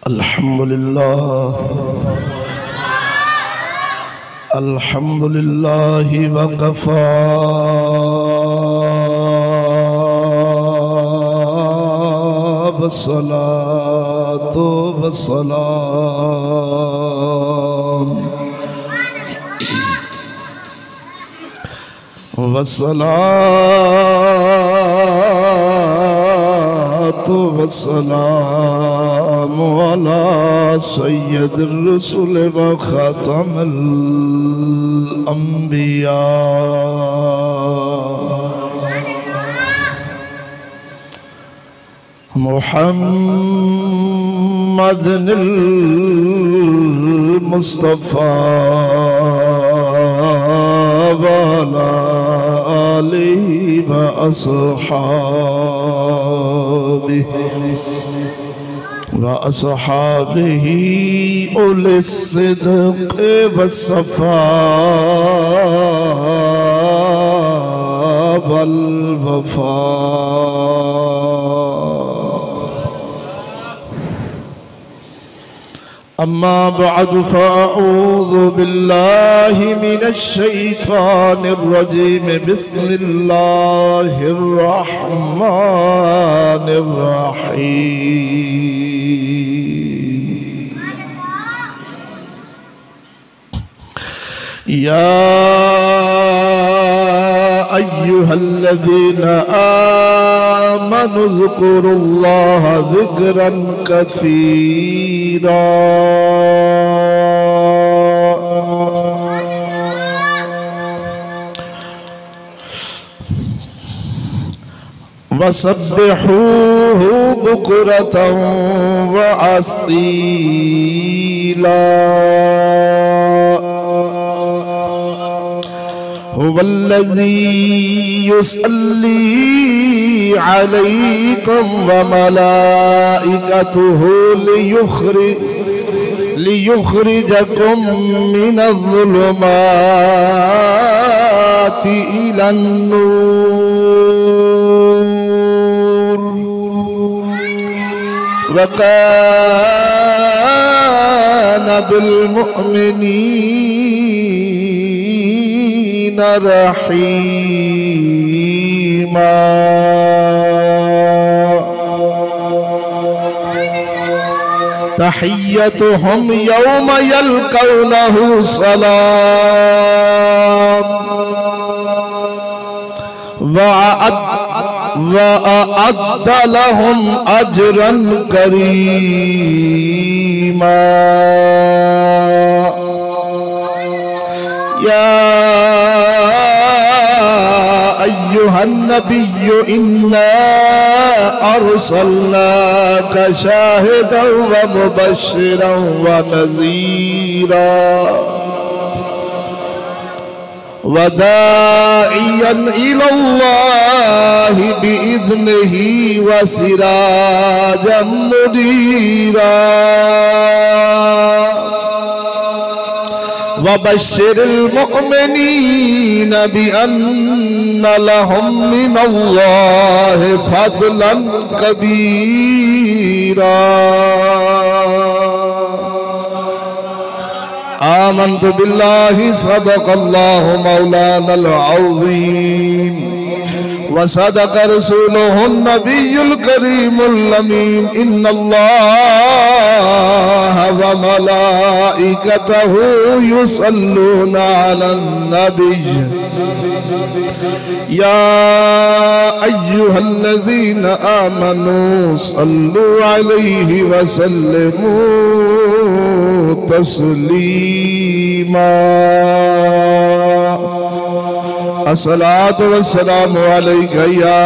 अल्हम्दुलिल्लाह वकफ़ा वस्सलातु वस्सलाम वस्सलामु अला सय्यदिर रुसूल व खातमिल अंबिया मुहम्मदिल मुस्तफ़ा व अला आलिहि व अस्हाबिही उलिस सिद्क़ वस्सफ़ा वल वफ़ा। अम्मा बअद फ़अऊज़ु बिल्लाहि मिनश शैतानिर रजीम। बिस्मिल्लाहिर रहमानिर रहीम। या अय्युहल्लज़ीना आमनु ज़कुरुल्लाह ज़िक्रन कसीरा। वसब्बिहूहु बुक्रतन व असीला। हुवल्लज़ी युसल्ली अलैकुम व मलाइकतुहु लियुखरिजकुम मिनज़्ज़ुलुमाति इलन्नूर व कान बिलमुअमिनीना रहीमा। तहिय्यतुहुम यौम यल्क़ौनहु सलाम व अअद्द लहुम अजरन करीमा। या अय्युहन नबिय्यु इन्ना अर्सलनाका शाहिदन व मुबश्शिरन व नज़ीरा व दाइयन इलल्लाहि बिइज़्निही व सिराजन मुनीरा। वबश्शिरिल मुअमिनीन बिअन्न लहुम मिनल्लाहि फज़लन कबीरा। आमन्तु बिल्लाहि सदक़ल्लाहु मौलानल अज़ीम व सदक़ रसूलुहुन नबियुल करीमुल अमीन। इन्नल्लाहा व मलाइकतहु युसल्लूना अलन नबिय्य। या अय्युहल्लज़ीना आमनू सल्लु अलैहि व सल्लिमू तस्लीमा। अस्सलातु वस्सलामु अलैका या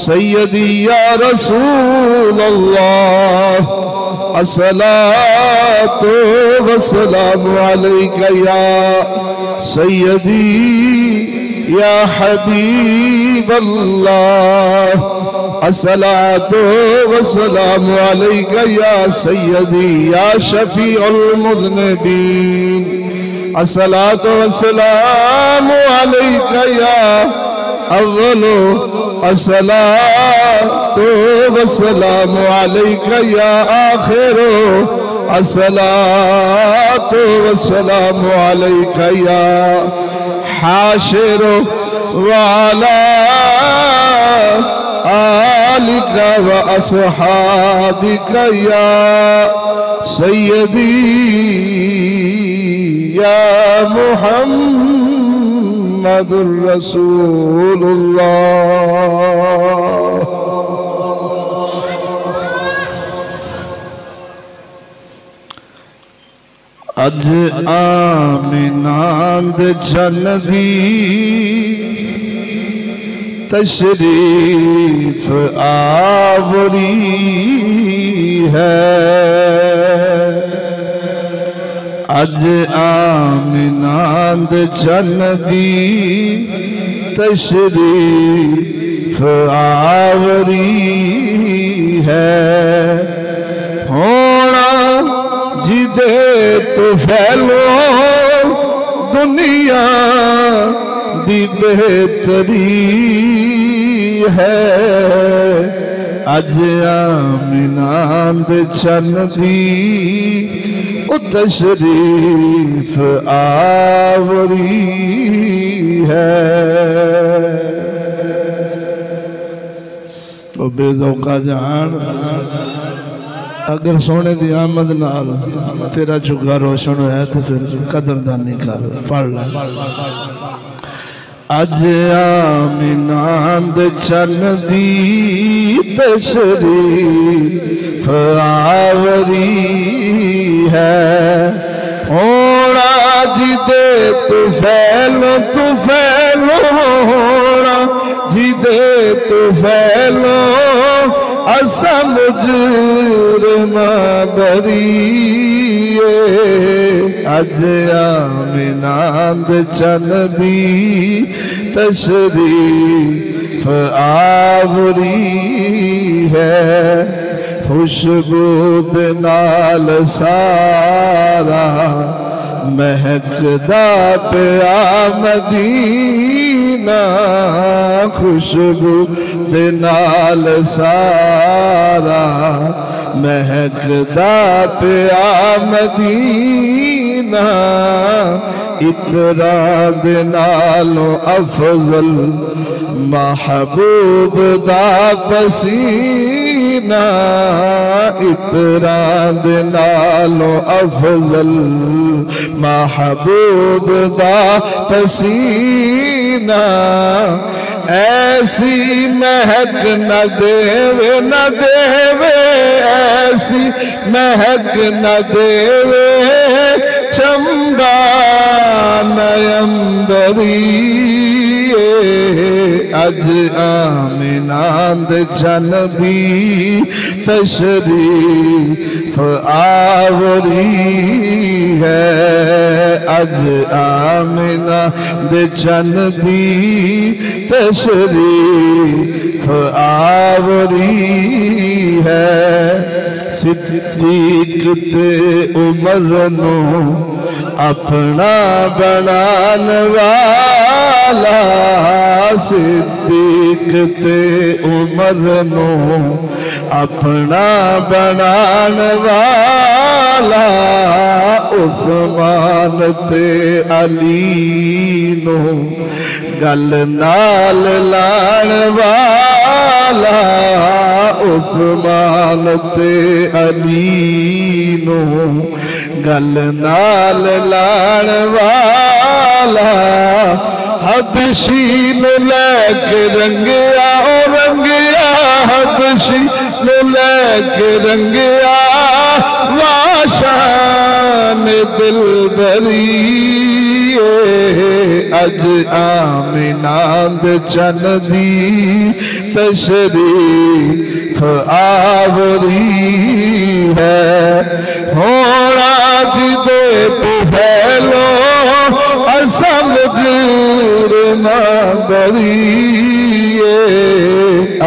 सय्यदी या रसूलल्लाह। अस्सलातु वस्सलामु अलैका या सय्यदी या हबीबल्लाह। अस्सलातु वस्सलामु अलैका या सय्यदी या शफीउल मुज़निबीन। अस्सलातु वस्सलामु अलैका या अव्वलु अस्सलातु वस्सलामु अलैका या आखिरो अस्सलातु वस्सलामु अलैका या हाशिरो वाला आलिका व अस्हाबिका या सय्यदी या मुहम्मदुर रसूलुल्लाह। अज आमिना दे जन्नती तशरीफ आवरी है। अज आमिना दे जन्नती तशरीफ आवरी है। होना जिदे तो फैलो दुनिया दी बेहतरी है। अज आमिना दे जन्नती तशरीफ आवरी है। तो बेज़ौका जान अगर सोने की आमद नाल तेरा चुगा रोशन है तो फिर कदरदानी कर पढ़ ले। अज आमिना दे जन्नती तशरीफ आवरी है। होना जिदे तू फैलो होना जिदे तू फैलो असा मुजरिमा बरीए। अज आमिना दे जन्नती तशरीफ आवरी है। खुशबू दे नाल सारा महकदा पिया मदीना। खुशबू दे नाल सारा महकदा पिया मदीना। इतरा दे नालों अफजल महबूब दा पसीना। इतरा दे नालों अफजल महबूब दा पसीना। ऐसी महक न देवे ऐसी महक न देवे चंबा नयंबरी। अज आमिना दे जन्नती तशरीफ आवरी है। अज आमिना दे जन्नती तशरीफ आवरी है। सिद्दीक ते उमर नू अपना बनान वाला। सिद्दीक ते उमर नू अपना बनान वाला। उस्मान ते अली नू गल नाल लाण वाला। उस्मान ते अली नू गल नाल लाण वाला। हबशी नू लैके रंगिया हबशी नू लैके रंगिया। वाशान दिल बरी अज आमिना दे जन्नती तशरीफ आवरी है। होना जिदे तू फैलो असा मुजरिमा बरीए।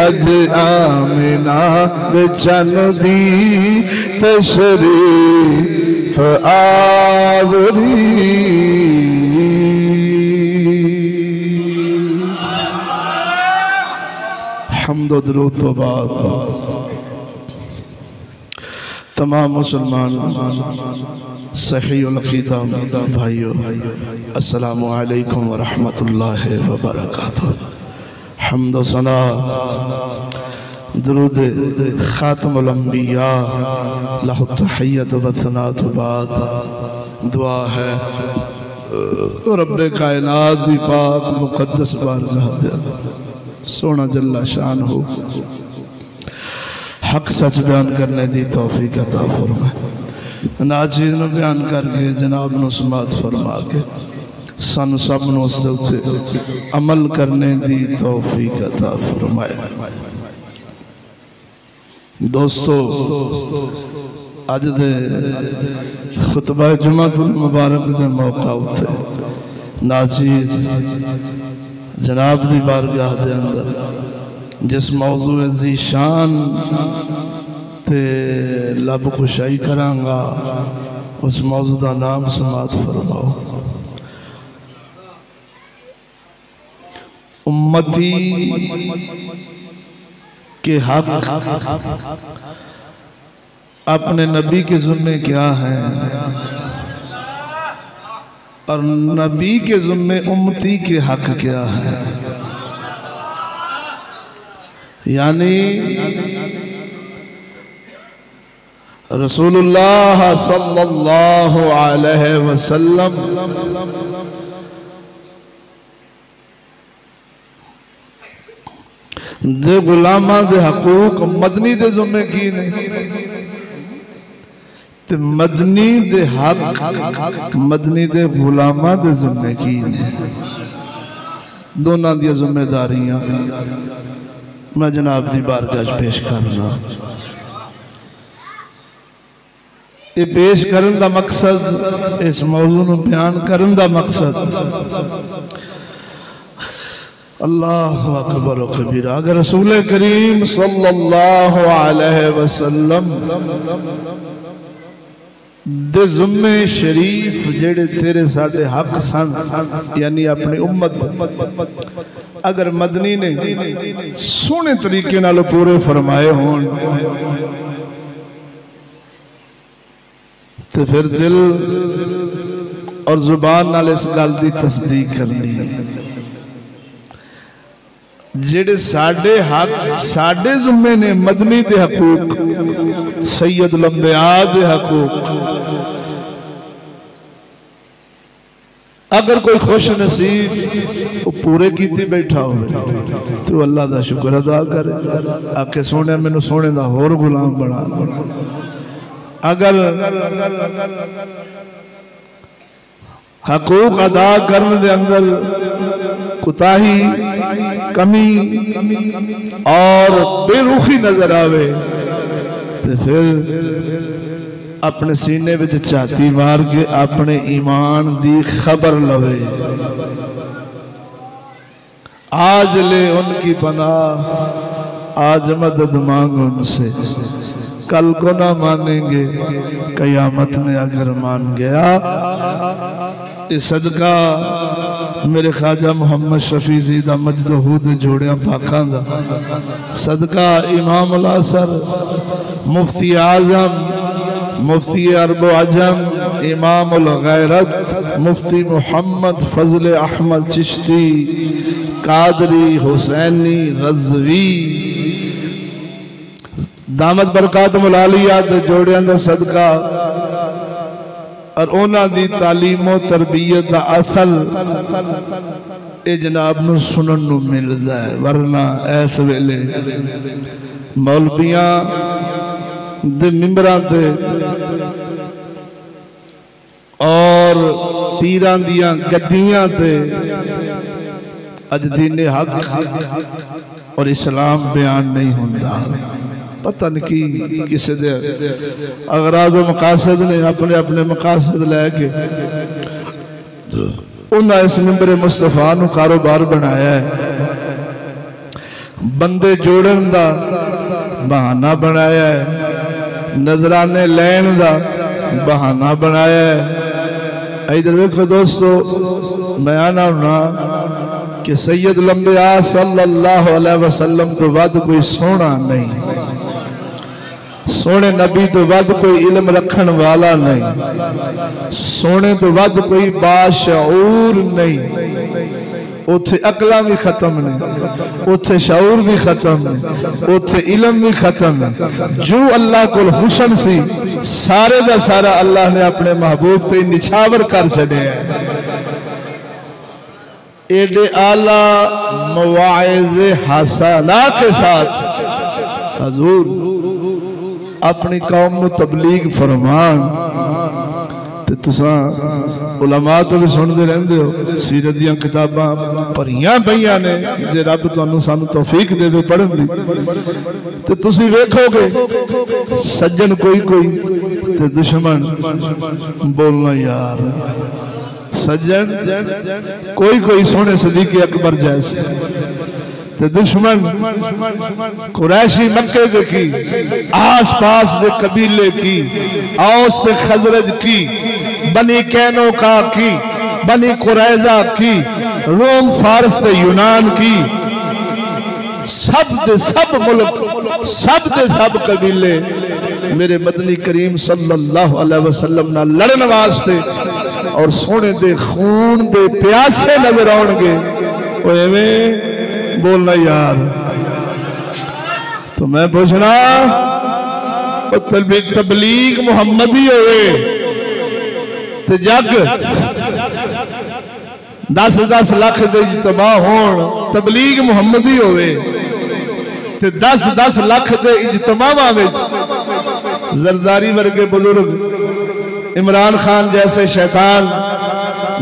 अज आमिना दे जन्नती तशरीफ आवरी। हम्द दरूद तो बाद तमाम मुसलमान सही अक़ीदा भाइयों अस्सलामु अलैकुम व रहमतुल्लाहि व बरकातुहू। हम्द व सना दरूद खातमुल अंबिया लहु तहिय्यत व सनात बाद दुआ है रब्बे कायनात दी पाक मुकद्दस बारगाह दे सोना जल्ला शान हो हक सच बयान करने दी तौफीक अता फरमाए। नाचीज़ नूं बयान करके जनाब नूं समात फरमा के सन सब नूं उस दे उत्ते अमल करने दी तौफीक अता फरमाए। दोस्तों अज दे खुतबा जुमातुल मुबारक दे मौका उत्ते नाचीज़ जनाब दी बारगाह दे अंदर जिस मौजू ज़ी शान ते लब खुशाई करांगा उस मौजू का नाम समात फरमाओ। उम्मती के हक अपने नबी के ज़िम्मे क्या है और नबी के ज़िम्मे उम्मती के हक क्या है। यानी रसूलुल्लाह सल्लल्लाहु अलैहि वसल्लम दे गुलामा दे हकूक मदनी दे ज़िम्मे की ने ते मदनी दे हक मदनी दे गुलामा दे ज़िम्मे की ने। दोनों दी जिम्मेदारियां मैं जनाब दी बारगाह पेश करना। ये पेश करने का मकसद इस मौजू को बयान करने का मकसद अल्लाह अकबर व कबीरा। अगर रसूल करीम सल्लल्लाहु अलैहि वसल्लम दे ज़िम्मे शरीफ जेड़े तेरे साडे हक सन यानी अपनी उम्मत अगर मदनी ने सोहने तरीके नाल पूरे फरमाए होन तो फिर दिल और जुबान नाल इस गल की तस्दीक करनी है। जेड़े साडे हक साडे ज़िम्मे ने मदनी दे हकूक सैयद लंबिया दे हकूक अगर कोई खुश नसीब पूरे कीती बैठा हो तो अल्लाह का शुक्र अदा करे आके सोने मैनू सोने का होर गुलाम बना। अगर हकूक अदा करने के अंदर कुताही कमी और बेरुखी नजर आवे तो फिर अपने सीने में छाती मार के अपने ईमान की खबर लवे। आज ले उनकी पनाह आज मदद मांग उनसे कल को ना मानेंगे कयामत में अगर मान गया। इस सदका मेरे ख्वाजा मोहम्मद शफी जी दा मजदहूद जोड़िया पाकां दा सदका इमाम उल असर मुफ्ती आजम मुफ्ती अरब अजम इमाम उल गैरत मुफ्ती मोहम्मद फजल अहमद चिश्ती कादरी हुसैनी रज़वी दामद बरकात मुलालियात जोड़िया दा सदका और उन्हां दी तालीमो तरबियत दा असल ए जनाब नूं सुनन नूं मिलदा है। वरना इस वेले मौलवियां दे मिंबरां ते और पीरां दियां गद्दियां ते अज दीने हक और इस्लाम बयान नहीं होंदा। पता नहीं कि किसी दे अगराज व मकासद ने अपने अपने मकासद लैके उन्हें इस मिंबर मुस्तफा नूं कारोबार बनाया है। बंदे जोड़न दा बहाना बनाया है, नजराने लैन दा बहाना बनाया है। इधर देखो दोस्तों, मैं आना होना कि सैयद लंबिया सल्लल्लाहु अलैहि वसल्लम तो वध कोई सोना नहीं, सोने नबी तो वध कोई इल्म रखन वाला नहीं, सोने तो वध कोई बाशऊर नहीं। उथे अकला भी खत्म ने, उथे शऊर भी खत्म ने, उथे इलम भी खत्म है। जो अल्लाह को हुसन सी सारे का सारा अल्लाह ने अपने महबूब ते निछावर कर छड़े। एडे आला मवाइज़े हसना के साथ हजूर अपनी कौम को तबलीग फरमान। ते तुसा उलमा तो भी सुनते रहंदे हो, सीरत दी किताबां भरियां पईयां ने, जे रब तुहानू सानू तौफीक देवे पढ़न दी ते तुसी वेखोगे सज्जन कोई कोई ते दुश्मन बोलना यार, सज्जन कोई कोई सोने सदीक़ अकबर जैसे ते दुश्मन कुरैशी मक्के दे की, आस पास दे कबीले की, औस से खजरज की, बनी कैनोका की, बनी कुरैजा की, रोम फारस ते यूनान की, सब दे सब मुल्क सब दे सब कबीले मेरे मदनी करीम सल्लल्लाहु अलैहि वसल्लम ना लड़न वास्ते और सोने दे खून दे प्यासे नजर आउणगे। ओ एवें बोलना यार। तो मैं पूछना तबलीग मुहम्मदी होवे ते जग 10-10 लाख दे इज्तिमा होण, तबलीग मुहम्मदी होवे ते 10-10 लाख दे इज्तिमावां विच जरदारी वर्गे बुजुर्ग, इमरान खान जैसे शैतान,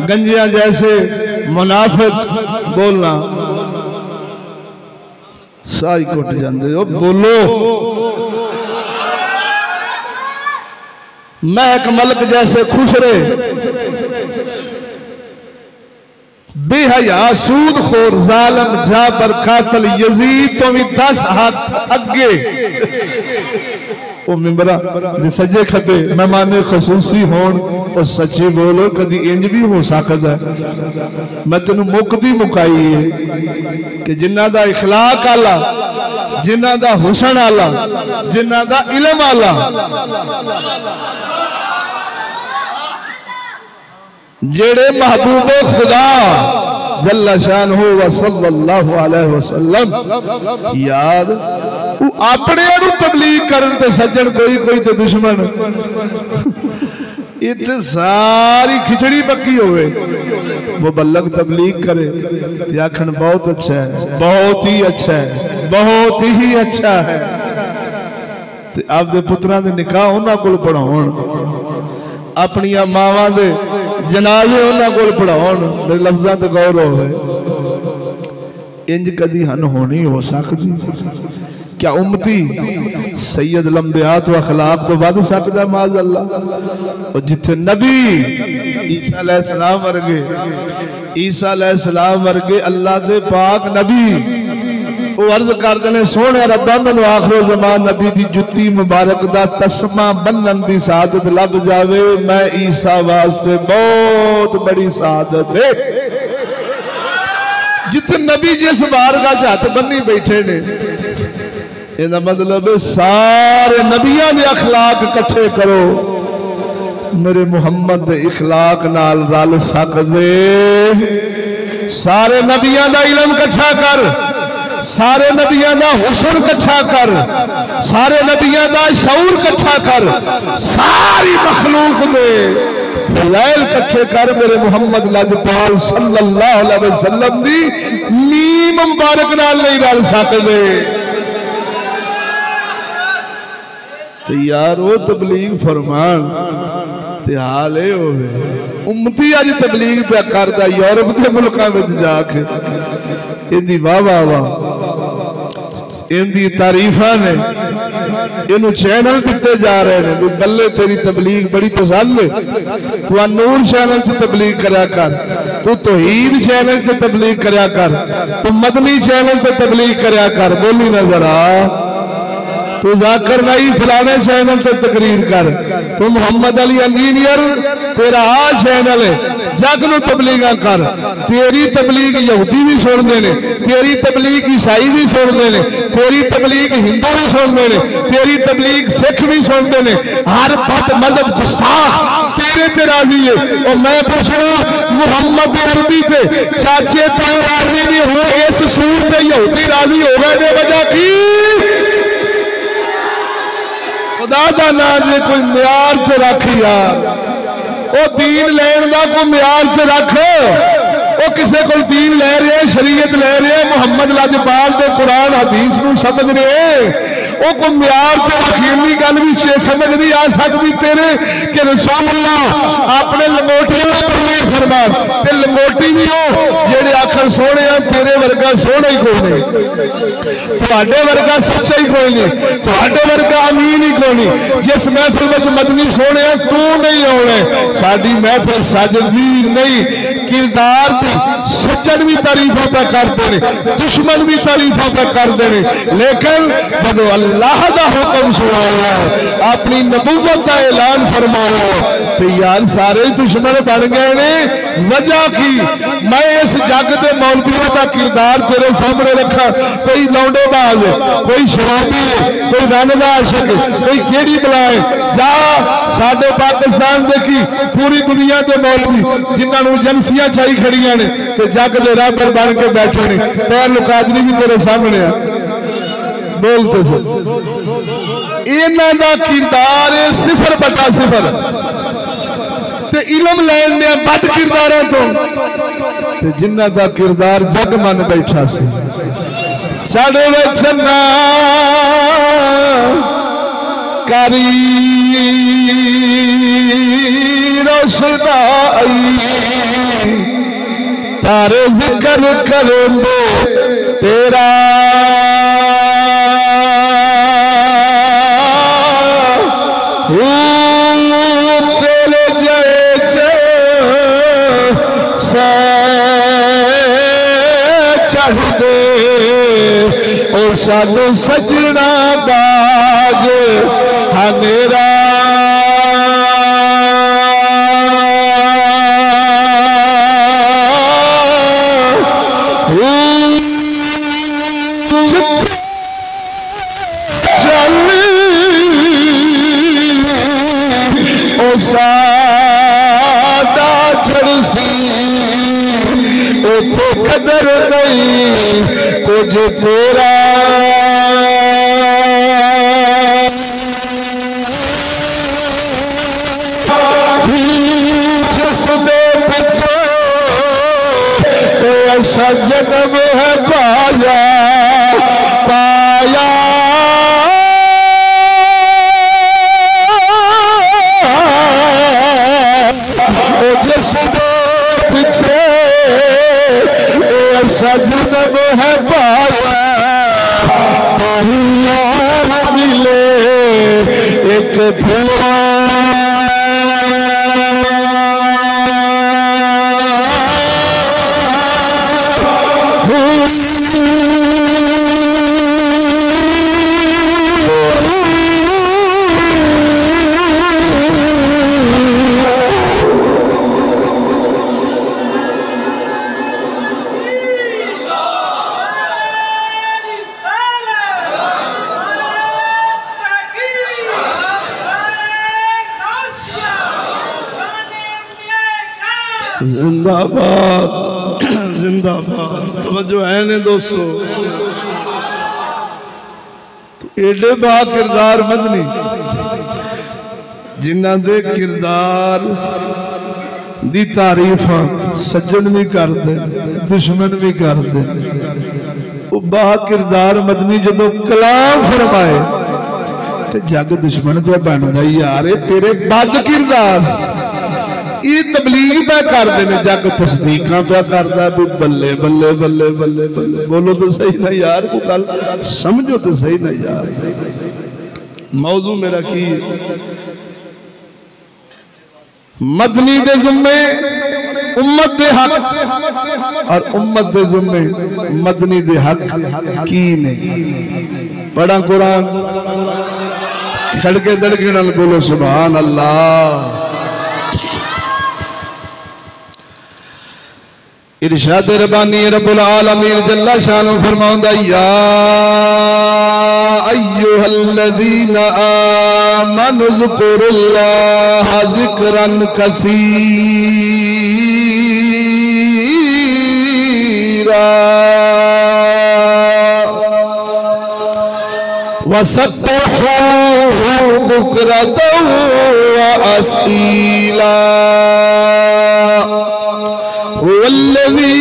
गंजिया जैसे मुनाफिक बोलना साई कुट जाते हो। बोलो महक मलक जैसे खुशरे बेहया सूद खोर जालम जाबर कातल यजीद तो भी 10 हाथ अगे वो मिंबरा सजे खबे मेहमाने खसूसी होन और सच्ची बोलो कदी इंज भी हो सकता है। मैं तेन मुकदी मुकाई है कि जिन्ना दा इखलाक आला, जिन्ना दा हुसन आला, जिन्ना दा इल्म आला, जेड़े महबूबे खुदा जल्ला शानहू व सल्लल्लाहु अलैहि वसल्लम यार अपने तबलीग करन ते सज्जन कोई कोई तो दुश्मन इतने सारी खिचड़ी पक्की होवे वो बल्लग तबलीग करे आखन बहुत अच्छा है, बहुत ही अच्छा है, बहुत ही अच्छा है। आपदे पुत्रां दे निकाह उन्हां कोल पढ़ाउण, अपनियां मावां दे जनाजे उन्हां कोल पढ़ाउण। मेरे लफ्जां ते गौर होवे, इंज कदी हन होनी हो सकती? क्या उम्मती सैयद लंबियात व अखलाक तो वध सकता? माज अल्लाह। और जिथे नबी ईसा अलैहिस्सलाम वर्गे, ईसा अलैहिस्सलाम वर्गे अल्लाह दे पाक नबी वो अर्ज करते हैं, सोने रब्बा मैनू आखिरो ज़मान नबी दी जुत्ती मुबारक दा तस्मा बन्नन दी सादत लभ जावे, मैं ईसा वास्ते बहुत बड़ी सादत है। जिथे नबी जिस बारगाह हाथ बन्नी बैठे ने, इहदा मतलब सारे नबियां दे अखलाक इकट्ठे करो, मेरे मुहम्मद दे इखलाक नाल रल सकदे। सारे नबियां दा इल्म इकट्ठा कर, सारे नबियां दा हुस्न इकट्ठा कर, सारे नबियां दा शऊर इकट्ठा कर, सारी मखलूक दे फज़ाइल इकट्ठे कर, मेरे मुहम्मद लजपाल सल्लल्लाहु अलैहि वसल्लम दी मीम मुबारक नाल नहीं रल सकदे। तो यार वो तबलीग फरमान ते हाल ये होवे उम्मती अज तबलीग पे करदा यूरोप के मुल्कां विच जाके इहदी वाह वाह वाह इहदी तारीफां ने, इहनूं चैनल दिते जा रहे हैं। बल्ले तेरी तबलीग बड़ी पसंद है, तू नूर चैनल से तबलीग करया कर, तू तौहीद चैनल से तबलीग करया कर, तू मदनी चैनल से तबलीग करया कर। बोली ना जरा, तू जाकर नहीं फलाने चैनल से तकरीर कर, तू मोहम्मद अली इंजीनियर तेरा आ चैनल है जग नूं तबलीगां कर। तेरी तबलीग यहूदी भी सुनते हैं, तेरी तबलीग ईसाई भी सुनते हैं, तेरी तबलीग हिंदू भी सुनते हैं, तेरी तबलीग सिख भी सुनते हैं। हर बद मजहब गुस्ताख तेरे ते राजी है। और मैं पूछना मुहम्मद अरबी थे चाचे तो राजी नहीं हो, इस सूर ते यहूदी राजी हो गए ने, वजह की खुदा का नाम जे कोई म्यार च रख यार, वो दीन लैन का कोई म्यार च रख। वो किसी को दीन लै रहे, शरीयत लै रहे, मुहम्मद लजपाल के कुरान हदीस को समझ रहे, वो कोई म्यार च अखीरली गल भी समझ नहीं आ सकती तेरे कि रसूलुल्लाह अपने लंगोटियों का तकरीर फरमान ते लंगोटी भी हो जेड़े आखर सोने तेरे वर्गा सोना ही कोई नहीं, तुहाडे वर्गा सच्चा ही कोई नहीं, तुहाडे वर्गा अमीन ही कोई नहीं। जिस महफिल में मदनी सोने तू नहीं आना, साडी महफिल साजदी नहीं, किरदार की सज्जन भी तारीफों पे करते हैं, दुश्मन भी तारीफों पे करते हैं। लेकिन जब अल्लाह का हुक्म सुनाया, अपनी नबूवत का ऐलान फरमाया, तो यार सारे दुश्मन बन गए ने। वजह की मैं इस जग के मौलवियों का किरदार तेरे सामने रखा, कोई लौंडेबाज, कोई शराबी, कोई रन का आशिक, कोई केड़ी बलाए जा साडे पाकिस्तान देखी पूरी दुनिया के मौलवी जिन्होंने एजेंसियां चाही खड़िया ने तो जग के राबर बन के बैठे ने। तैर कादरी भी तेरे सामने आ, बोलते से इन्हां दा किरदार है 0/0 ते इलम लैन ने बद किरदारां तो जिन्हां दा किरदार जग मन बैठा सी। साडे विच ना करी रोशनाई तारे जिक्र करेंगे तेरा, तेरे जैसे चढ़ दे और सानू सजना बाज हनेरा। सादा चढ़सी उथे कदर नहीं कुछ तेरा, जिस दे पिछे ऐसा जन्म है पाया पाया, जिस पीछे ऐसा जन्म है पाया, मिले एक पूरा जिंदाबाद जिंदाबाद। समझो है ने दोस्तों, तो एडे बा किरदार मदनी जिन्हां दे किरदार दी तारीफ सज्जन भी करते दुश्मन भी करते। वो बा किरदार मदनी जो कलाम फरमाए तो जग दुश्मन तो बनता ही यार, तेरे बद किरदार ये तबलीग पे करते हैं, जग तस्दीकां पे करता भी बल्ले बल्ले बल्ले बल्ले बल्ले। बोलो तो सही ना यार, को गल समझो तो सही ना यार। मौजू मेरा की मदनी दे जुम्मे उम्मत दे हक और उम्मत दे जुम्मे मदनी दे हक की नहीं। पढ़ा कुरान खड़के दड़के नाल बोलो सुभान अल्लाह। इरशाद रब्बानी रब्बुल आलमीन जल्ला शानो फरमाउंदा या अय्युहल्लज़ीना आमनु ज़कुरुल्लाह ज़िक्रन कसीरा वसब्बिहूहु बुक्रतन व असीला हुवल्लज़ी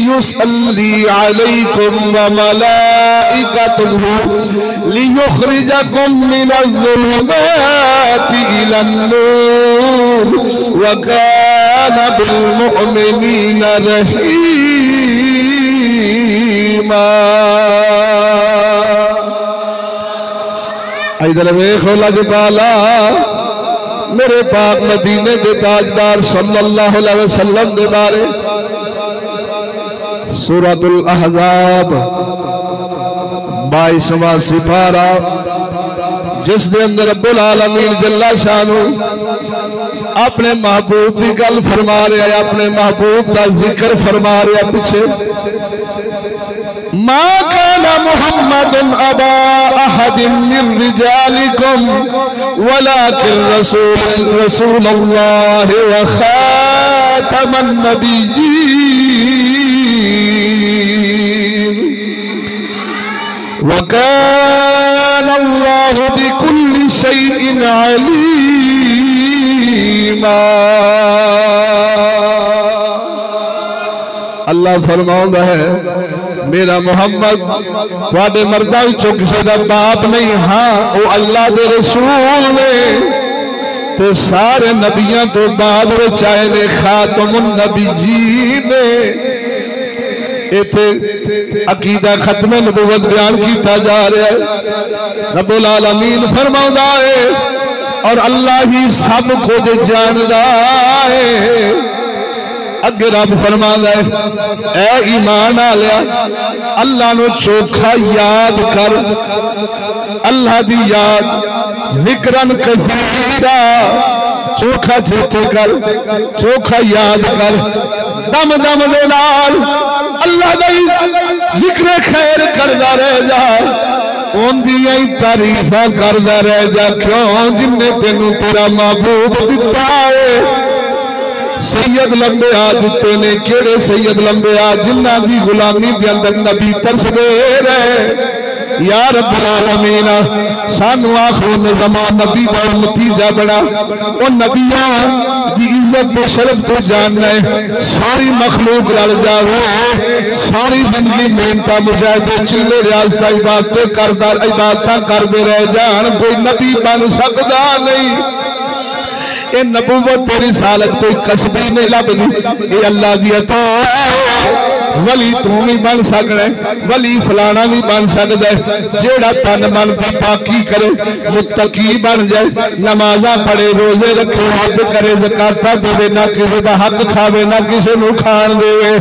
युसल्ली अलैकुम व मलाइकतुहु लियुखरिजकुम मिनज़्ज़ुलुमाति इलन-नूर व काना बिल-मुअ्मिनीना रहीमा। इधर वेखो लजपाला मेरे पाक मदीने के ताजदार सल्लल्लाहु अलैहि वसल्लम के बारे सूरतुल अहज़ाब 22वां सिपारा जिस दे अंदर रब्बुल आलमीन जल्ला शानू अपने महबूब की गल फरमा रहा है, अपने महबूब का जिक्र फरमा रहा पीछे मा काना मुहम्मदुन अबा अहदिन मिन रिजालिकुम वलाकिन रसूलुल्लाह व खातमन नबिय्यीन व काना अल्लाहु बिकुल्लि शैइन अलीमा। अल्लाह फरमाउंदा है मेरा मुहम्मद थोड़े मर्दा विचों किसी का बाप नहीं, हाँ वो अल्लाह के रसूल ने ते सारे नबियां तो बाद विच आए ने, खातमुन नबिय्यीन ने। इत्थे अकीदा खत्मे नबुवत बयान किया जा रहा है। रब्बुल आलमीन फरमाउंदा है और अल्लाह ही सब कुछ जानदा है। अगे रब फरमांदा है ऐ ईमान आलिया अल्लाह नु चोखा याद कर, अल्लाह दी याद विक्रन कसीरा चोखा चेते कर, चोखा याद कर, दम दम दे नाल अल्लाह दा जिक्र खैर करदा रह जा, उनदियां ही तारीफा करदा रह जा। क्यों जिन्ने तेनू तेरा महबूब दिता है। सैयद लंबे आ दिते ने, केड़े सैयद लंबे आ जिन्हां दी गुलामी दे अंदर नबी तरसदे रहे। या रब्बुल आलमीन सानू आखिर ज़मान नबी दा नतीजा बना, ओ नबियां दी इज्जत ते शरफ तो जानना है। सारी मखलूक रल जावे, सारी जिंदगी मेहनत मुजाहिदे चिल्ले रियासत इबादतें करदा इबादतां करदे रह जान, कोई नबी बन सकदा नहीं। ये नबूवत तेरी सालत कोई कसबी नहीं लभदी, ये अल्लाह दी अता है। वली तू भी बन सकदा है, वली फलाना भी बन सकदा है। जेड़ा तन मन की पाकी करे मुत्तकी बन जाए, नमाजा पढ़े रोजे रखे हज करे ज़कात देवे, ना किसी का हक खावे ना किसी को खान देवे,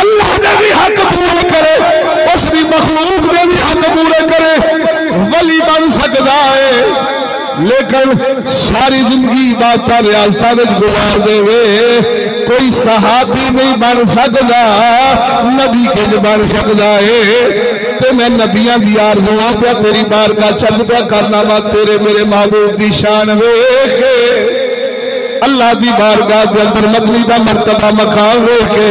अल्लाह दे भी हक पूरे करे, उसकी मखलूक दे भी हक पूरे करे, वली बन सकदा है। लेकिन सारी जिंदगी इबादत रियासत में गुजार देवे, कोई सहाबी नहीं बन सकता, नबी किंज बन सकता है। ते मैं नबियां दी आरज़ू पे तेरी बारगाह चल पे करना वा, तेरे मेरे महबूब की शान वेख के अल्लाह की बारगाह के अंदर मदनी का मर्तबा मकाम वेख के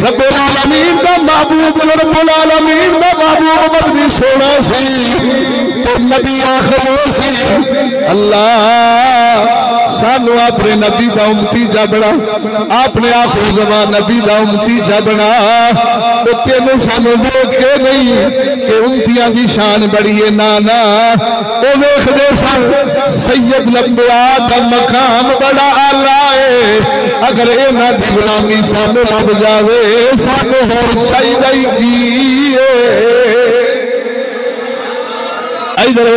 रब्बुल आलमीन का महबूब, रब्बुल आलमीन का महबूब मदनी सोना सी तो नबी आखिर सी। अल्लाह सानू अपने नबी का उम्मती जा बना, अपने आखिर ज़मान नबी का उम्मती जा बना। तो तेनों सानू वेख के नहीं कि उम्मतियां की शान बड़ी है, ना ना वो वेखदे सन सैयद लंबिया का मकाम बड़ा आला है। अगर इन्हां दी गुलामी सानू लग जावे सानू होर चाहिदा ही की है। इधर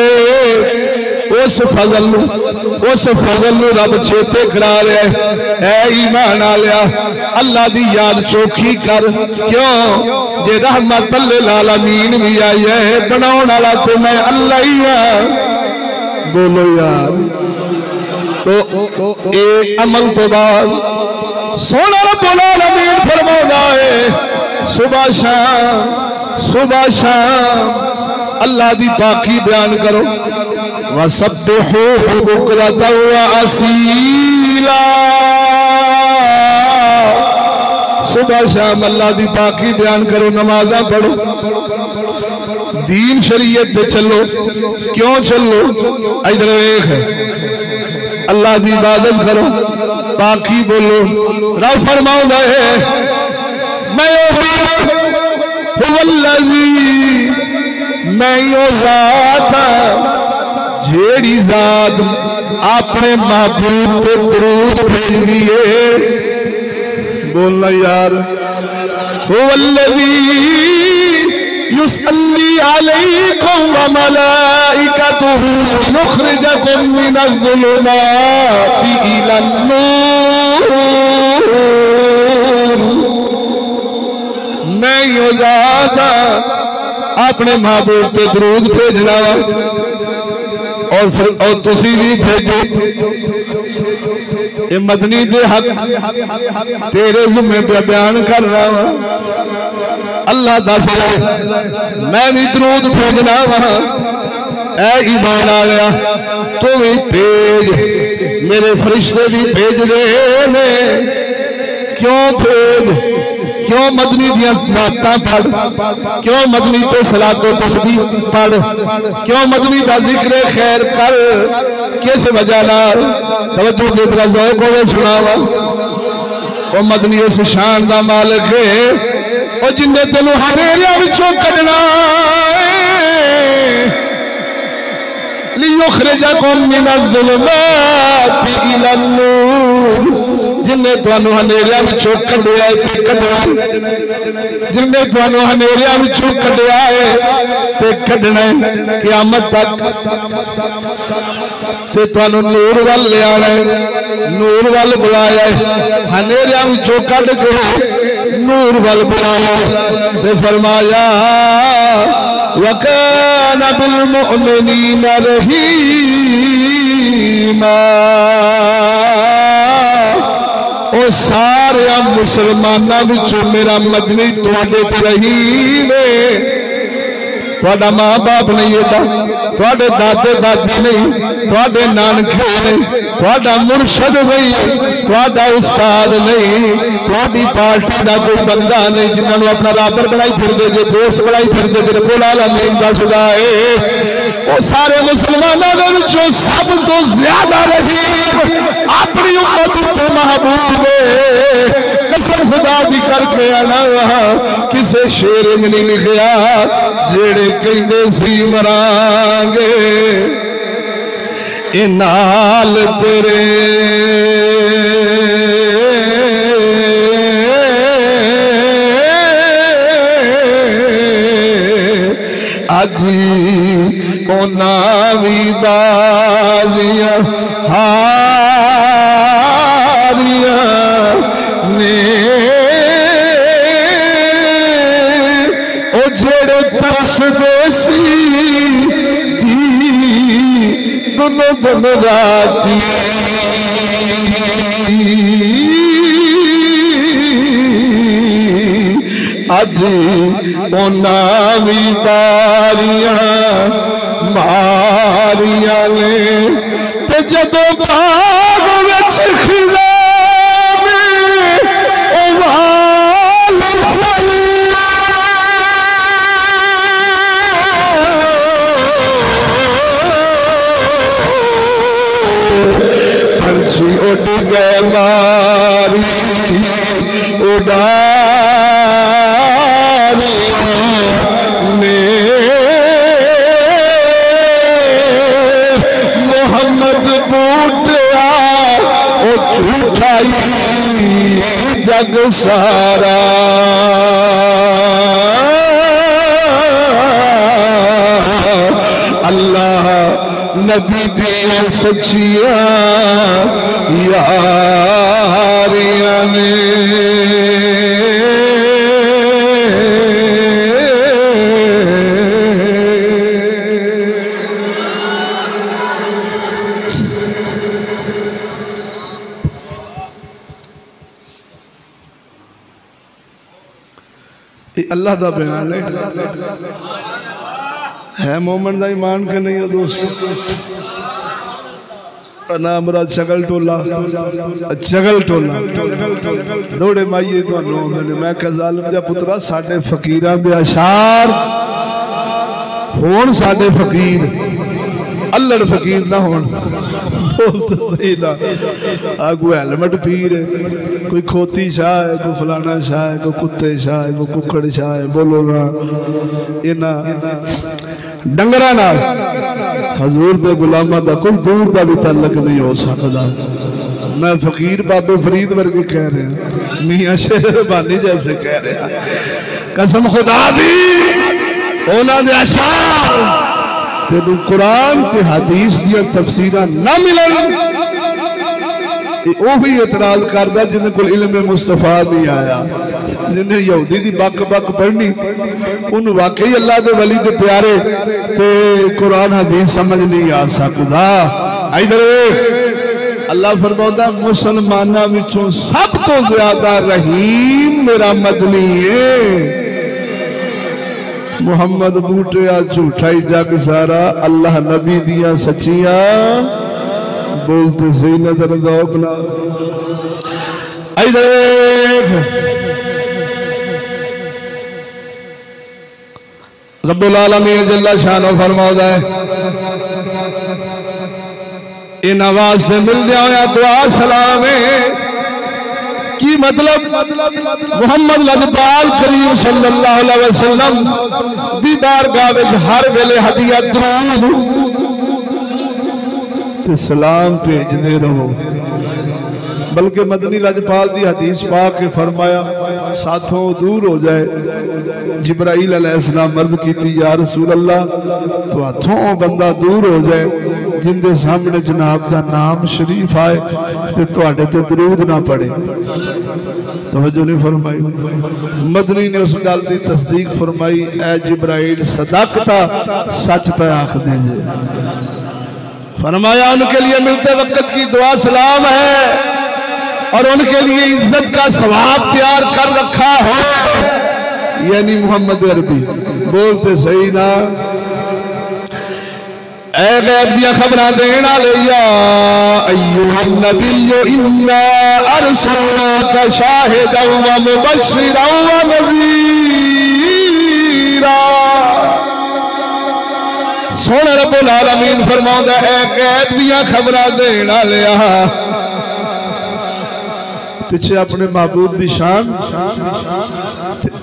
उस फजल नू रब चेते करा रहा है। ऐ ईमान आलिया अल्लाह दी याद चोखी कर, क्यों जे रहमत लिल आलमीन भी आई है, बनाने वाला तो मैं अल्लाह ही हां। बोलो यार। तो एक अमल तो बाद सोना रब्बुल आलमीन फरमाता है सुबह शाम अल्लाह दी पाकी बयान करो। वसब्बिहूहु बुक्रतन व असीला, सुबह शाम अल्लाह दी पाकी बयान करो, नमाज़ां पढ़ो, दीन शरीयत पे चलो। क्यों चलो? इधर देख, अल्लाह की इबादत करो, पाकी बोलो। रब फरमाता है मैं ज़ात जेड़ी ज़ात अपने महबूब ते दरूद भेजदी है। बोलना यार, हुवल्लज़ी युसल्ली अलैकुम व मलाइकतुहु लियुखरिजकुम मिनज़्ज़ुलुमाति इलन-नूर। मैं यो ज़ात अपने महबूब ते दरूद भेजना और तुसी भी भेजो। ये मदनी दे हक तेरे ज़िम्मे पे बयान कर रहा हूं। अल्लाह दस मैं भी दरूद भेजना वहां। ऐ ईमान आया तू भी भेज, मेरे फरिश्ते भी भेज रहे ने। क्यों भेज? क्यों मदनी दियां नातां पढ़, क्यों मदनी ते सलातो तस्बीह पढ़, क्यों मदनी दा जिक्र खैर कर। किस वजह नाल? तवज्जो दे तेरा ज़ौक़ होवे सुनावा। ओ मदनी उस शान दा मालिक है ओ जिन्ने तेनू हनेरियां विचों कढना लियुखरिजकुम मिनज़्ज़ुलुमाति इलन-नूर। जिन्हें तुहानू हनेरियां विचों कढिया है ते कढना, जिन्हें तुहानू हनेरियां विचों कढिया है ते कढना क़यामत तक ते तुहानू नूर वल ले आना है, नूर वल बुलाया है। हनेरियां विचों कढ के नूर वल बुलाया ते फरमाया वकाना बिल मुमिनीना रहीमा। ओ सारे मुसलमाना विचों मेरा मदनी तुहाडे ते रहीम है। तुहाडा मां बाप नहीं एडा, तुहाडे दादे दादी नहीं, तुहाडे नानके नहीं, तुहाडा मुर्शद नहीं, तुहाडा उस्ताद नहीं, तुहाडी पार्टी का कोई बंदा नहीं जिन्होंने अपना राबर बनाई फिरदे जे, दोस्त बनाई फिरदे जे। रब्बुल आलमीन दा खुदा है वो सारे मुसलमानों दे विचों सब तो ज्यादा रहीम अपनी उम्मत तो महबूब है। कसम खुदा दी करके आना वहां किसे शेर में नहीं लिखिया जेड़े कहंदे सी मरांगे ए नाल तेरे अजी कोना भी बाजियां हारियां ने ओ जेड़े तरसदे सी दोनों दिन राती अज ओना भी बारियां मारियां ने ते जदों बाग विच खिला पंछी उड़ गए मारी उड़ारी ने मोहम्मद बूटिया ओ झूठाई जग सारा अल्लाह नबी दिया सच्चिया यारियां ने अल्लाह का बयान है मोमन का ईमान के नहीं है दोस्त। ना मुराद शगल टोला दौड़े माइए तो मैं जालिम दा पुत्रा साडे फकीरां दे अशार होण, साडे फकीर अल्लड़ फकीर ना होण। बोल तो सही ना, कोई हेलमेट पीर है, कोई खोती शाह है, कोई फलाना शाह है, कोई कुत्ते शाह है, कोई कुकड़ शाह है। बोलो ना इना डंगरा नाल हजूर दे गुलामा दा कोई दूर दा भी ताल्लुक नहीं हो सकता। मैं फकीर बाबे फरीद वर्गे कह रहे हैं, मियां शेर बानी जैसे कह रहे हैं। कसम खुदा दी उन्हां दे अशार तेनू कुरान ते हदीस दियां तफसीरां ना मिलन। वही एतराज करदा जिन्हें कोल इल्म मुस्तफा नहीं आया, जिन्हें यहूदी दी बक बक पढ़नी, उन वाकई अल्लाह दे वली दे प्यारे ते कुरान हदीस समझ नहीं आ सकदा। इधर देख अल्लाह फरमाउंदा मुसलमानां विचों सब तो ज्यादा रहीम मेरा मदनी है। मुहम्मद बूटिया झूठा ही जग सारा, अल्लाह नबी दिया सच्चिया। बोलते सही नजर दौक ना। इधर रब्बुल आलमीन जल्ला शानो फरमाता है इन आवाज से मिल जाओ दुआ सलाम की मतलब मुहम्मद लजपाल करीम सल्लल्लाहु अलैहि वसल्लम दी बारगाह विच हर वेले हदिया दुरूद ते सलाम भेजते रहो। बल्कि मदनी लजपाल दी हदीस पा के फरमाया साथों दूर हो जाए। जिब्राइल अलैहिस्सलाम अर्ज की या रसूल अल्लाह तो हाथों बंदा दूर हो जाए जिंदे सामने जनाब दा नाम शरीफ आए ते तुहाडे ते दरूद ना पढ़े। तवज्जो नहीं फरमाई। मदनी ने उस गल की तस्दीक फरमाई, ऐ जिब्राइल सदाकता, सच पे आख दे। फरमाया उनके लिए मिलते वक्त की दुआ सलाम है और उनके लिए इज्जत का सवाब तैयार कर रखा है, यानी मोहम्मद अरबी। बोलते सही ना। ऐ गैब दियां खबरां देना ले या अय्युहन नबिय्यु इन्ना अरसलनाका शाहिदन व मुबश्शिरन व नज़ीरा। सोने रब्बुल आलमीन फरमाउंदा ऐ गैब दियां खबरां देना लिया। पिछे अपने महबूब दी शान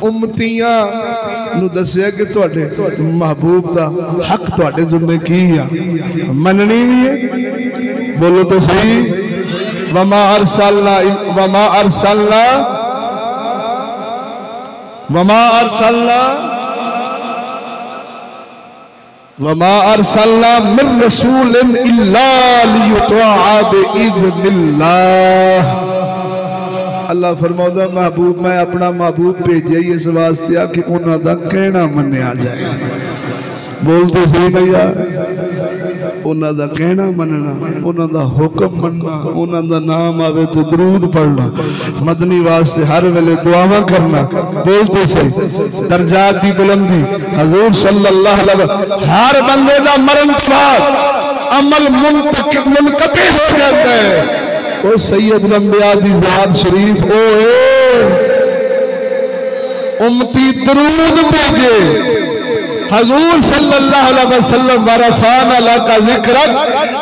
उम्मतियां नू दसिया कि तुहाडे महबूब दा हक तुहाडे जुम्मे की है, मननी भी है। बोलो तो सही। वमा अरसलना मिन रसूलिन इल्ला लियुतआ बिइज़्निल्लाह। अल्लाह फरमाउंदा महबूब मैं अपना महबूब भेजा ही इस वास्ते कि उन्हां दा कहना मन्निया जाए। बोलते सही भैया। उन्हां दा कहना मनना, उन्हां दा हुक्म मनना, उन्हां दा नाम आवे तो दरूद पढ़ना, मदनी वास्ते हर वेले दुआवां करना। बोलते सही। दर्जात दी बुलंदी हजूर सल्लल्लाहु अलैहि वसल्लम। हर बंदे दा मरण के बाद अमल मुनक़ते हो जाता है। ओ सैयद लंबिया दी ज़ात शरीफ ओ उम्मती दरूद भेजे। हजूर सल्लल्लाहु अलैहि वसल्लम वरफाना लका ज़िक्रक।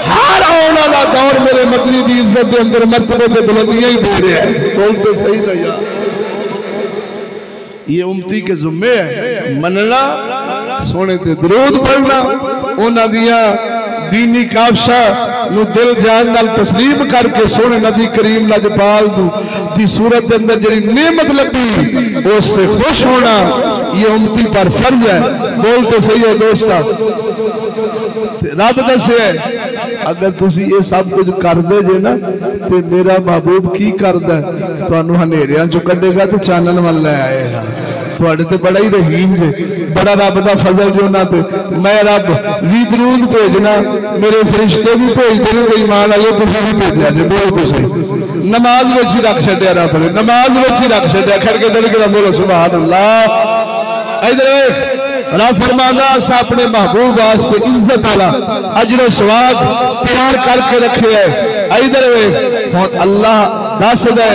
हर आने वाला दौर मेरे मदनी दी इज्जत के अंदर मर्तबे पे बुलंदियां ही दे रहे हैं। बोलते सही ना यार। ये उम्मती के जुम्मे है मनना, सोने ते दरूद पढ़ना, उन्हां दियां दीनी काफशा नु दिल जान नाल तस्लीम करके सोने नबी करीम लजपाल दी सूरत के अंदर जी नेमत लगी उससे खुश होना ये उम्मती पर फर्ज है। बोलते सही है दोस्ता। रब दसे अगर तुसी ये सब कुछ करदे जे ना ते मेरा महबूब की करदा, तुहानू हनेरियां चो कढेगा ते चानन वाल ले आएगा। तुहाडे ते बड़ा ही रहीम जे, बड़ा रब दा फजल जो ना ते मैं रब भी दरूद भेजना, मेरे फरिश्ते भी भेजते हैं, ईमान आइए तुसीं भी भेजा जे। बोलो तो सही, नमाज विच ही रख छड्या रब ने, नमाज विच ही रख छड्या। खड़ के दड़के बोलो सुभान अल्लाह। इधर रब फरमांदा अस अपने महबूब वास्ते इज्जत वाला अजर सवाब तैयार करके रखे है। इधर वेख हुण अल्लाह दस दे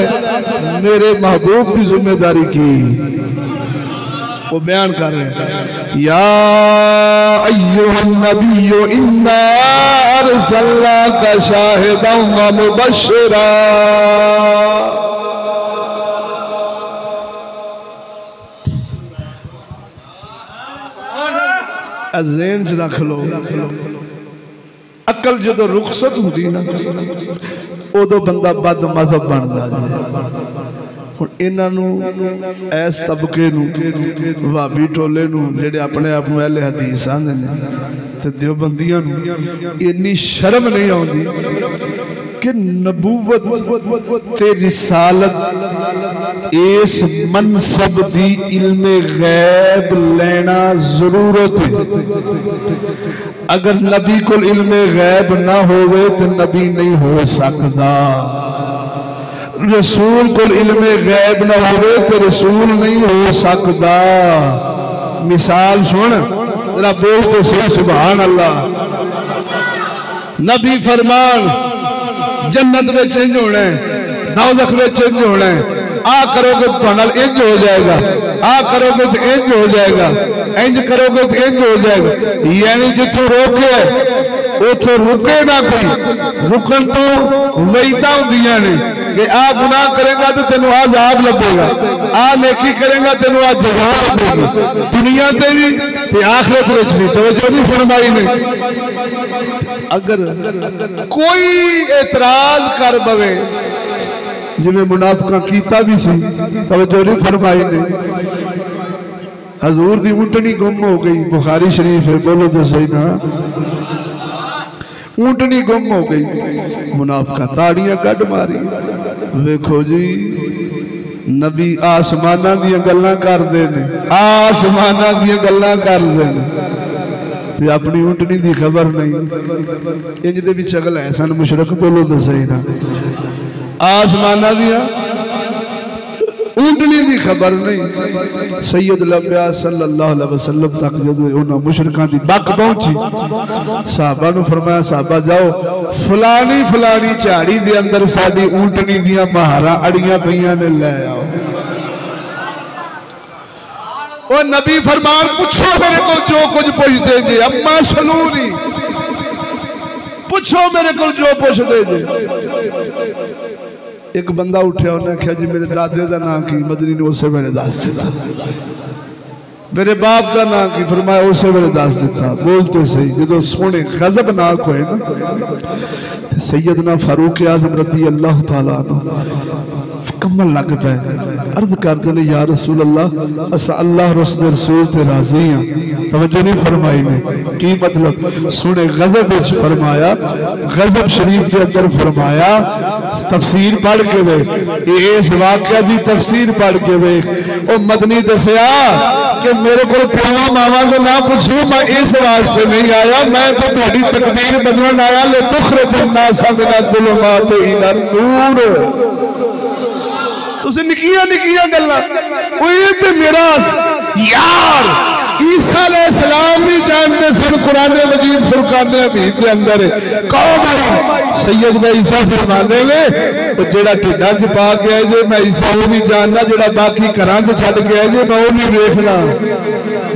मेरे महबूब की जिम्मेदारी की वो बयान कर रहे हैं। या अय्युहन नबिय्यु इन्ना अरसलनाका शाहिदन व मुबश्शिरा। ज़हन च रख लो, अकल जो रुखसत होती ना उदो बंदा बद मजहब बनता है। हुण इन्हां इस तबके भाभी टोले जेडे अपने आप को अहले हदीस आंदे ने ते देवबंदियां इन्नी शर्म नहीं आउंदी कि नबूवत ते रिसालत इस मनसब दी इल्मे गैब लेना जरूरत है। अगर नबी को इल्मे गैब ना होवे तो नबी नहीं हो सकता। रसूल को इल्मे गैब ना होवे तो रसूल नहीं हो सकता। मिसाल सुन जरा, बोल तो सही सुभान अल्लाह। नबी फरमान जन्नत में चेंज होना है, दोज़ख में चेंज होना है। आ करोगे तो इंज हो जाएगा, आ करोगे तो इंज हो जाएगा, इंज करोगे तो इंज हो जाएगा। यानी जिथों रोके उथों रुके ना कोई। रुकन तो वईदा होंदियां ने कि आ गुनाह करेगा तो तेन आजाब लगेगा, आ नेकी करेगा तेन आ जज़ा लगेगी, दुनिया ते भी ते आखिरत विच भी। तवज्जो नहीं फरमाई ने। अगर कोई एतराज कर बवे जिन्हें मुनाफिका कीता भी सी, तवज्जो नहीं फरमाई ने। हजूर दी ऊँटनी गुम हो गई, बुखारी शरीफ है, बोलो तो सही ना। ऊँटनी गुम हो गई, मुनाफिका ताड़ियां कट मारी। देखो जी नबी आसमाना दियां गल्लां करदे ने, आसमाना दियां गल्लां करदे ने ते अपनी ऊँटनी दी खबर नहीं। इंज दे विच अगल है सन मुशरक, बोलो तो सही ना। आसमाना दियां ऊँटनी दी खबर नहीं। सैयद लंबिया सल्लल्लाहु अलैहि वसल्लम तक जब उन्होंने मुशरिकां दी बक पहुंची, साहबा नूं फरमाया साहबा जाओ फलानी फलानी झाड़ी दे अंदर साडी ऊँटनी दियां महारां अड़ियां पईयां ने, ले आओ। ओ नबी फरमान पूछो मेरे को जो कुछ पूछते जे, अम्मा सलूनी पूछो मेरे को जो पूछते जे। एक बंदा उठा, उन्हें आख्या जी मेरे दादे का नाम की? मदनी ने उस वेले दस दिता। मेरे बाप का नाम की? फरमाया उस वेले दस दिता। बोलते सही जो सोने गजबनाक होए ना, सैयदना फारूक आज़म रज़ी अल्लाह तआला कमल लग पे अर्ज करते ने या रसूल अल्लाह अस अल्लाह रसूल ते राजी हां। तवज्जो नहीं फरमाई ने की मतलब सुने। गजब विच फरमाया, गजब शरीफ के अंदर फरमाया, तफसीर पढ़ के वे इस वाकया की तफसीर पढ़ के वे ओ मदनी दसिया कि मेरे को प्यावा मावा को ना पूछो, मैं इस वास्ते नहीं आया, मैं तो तुहाडी तकदीर बदलण आया। ले तुखरिजुन नासा मिना ज़ुलुमात इला नूर। तुझे निकिया निकिया गल्लां ओए मेरा यार ईसा अलैहिस्सलाम भी जानते सन कुरान मजीद फुरकान हमीद के अंदर कौम सैयद ने ईसा फरमाने ने जेड़ा ढिड्डा च पा के आए जे मैं ईसा वो भी जानना, जेड़ा बाकी घरां च छड्ड के आए जे मैं वो भी देखना,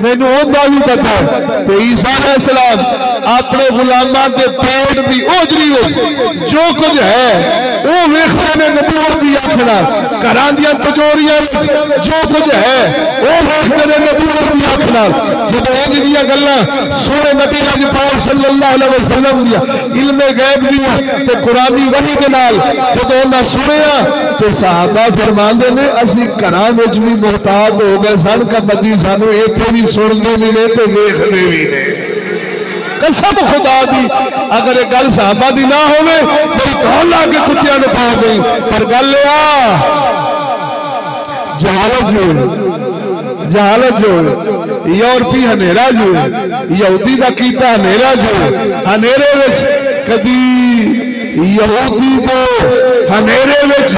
मैनू ओहदा भी पता। ते ईसा अलैहिस्सलाम अपने गुलामां दे पेट दी ओजरी विच जो कुछ है वो वेखदे ने नबूवत दी अख नाल, घरां दियां तिजोरियां विच जो कुछ है वो वेखदे ने नबूवत दी अख नाल। जदों इंज दियां गल्लां सोहणे नबी पाक सल्लल्लाहु अलैहि वसल्लम दियां इल्मे गैब दियां ते कुरानी वही दे नाल जदों उन्हां सुनिया ते सहाबा फरमांदे ने असीं घरां विच भी मुहताज हो गए सन कि नबी सानू इत्थे भी सुनदे भी ने ते वेखदे भी ने। कसम खुदा दी अगर ये गल सहाबा दी ना होवे मेरी कौन ला के कुत्तियां ने पा गई। पर गल आ जहालत जो जहालत जो यूरोपी हनेरा जो यहूदी का कीता हनेरा जो हनेरे विच कदी यहूदी को हनेरे विच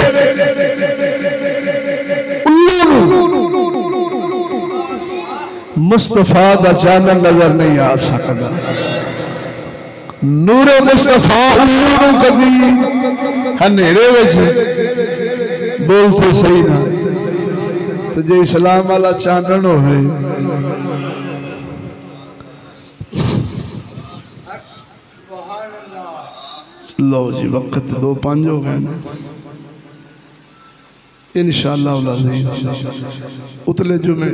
मुस्तफा दा चानन नजर नहीं आ सकता। नूरे मुस्तफा उल्लू कदी हनेरे विच बोलते सही ना तो जे इस्लाम वाला चानन हो लो जी वक्त 2:05 हो गए इंशाअल्लाह उतले जो मैं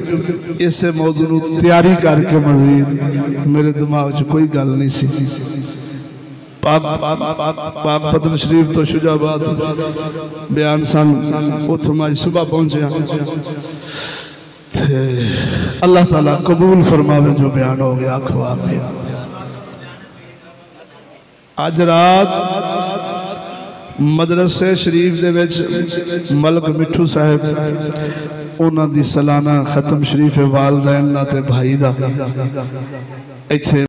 इसे मौजू तैयारी करके मजीद मेरे दिमाग च कोई गल नहीं सी पाक पतन शरीफ तो शुजाबाद बयान सन उथों अज सुबह पहुंचे अल्लाह ताला कबूल फरमावे जो बयान हो गया आखो आमीन। अज रात मदरसे शरीफ दे विच मलक मिठू साहब उन्हां दी सालाना खत्म शरीफ वालदैन ते भाई दा इत्थे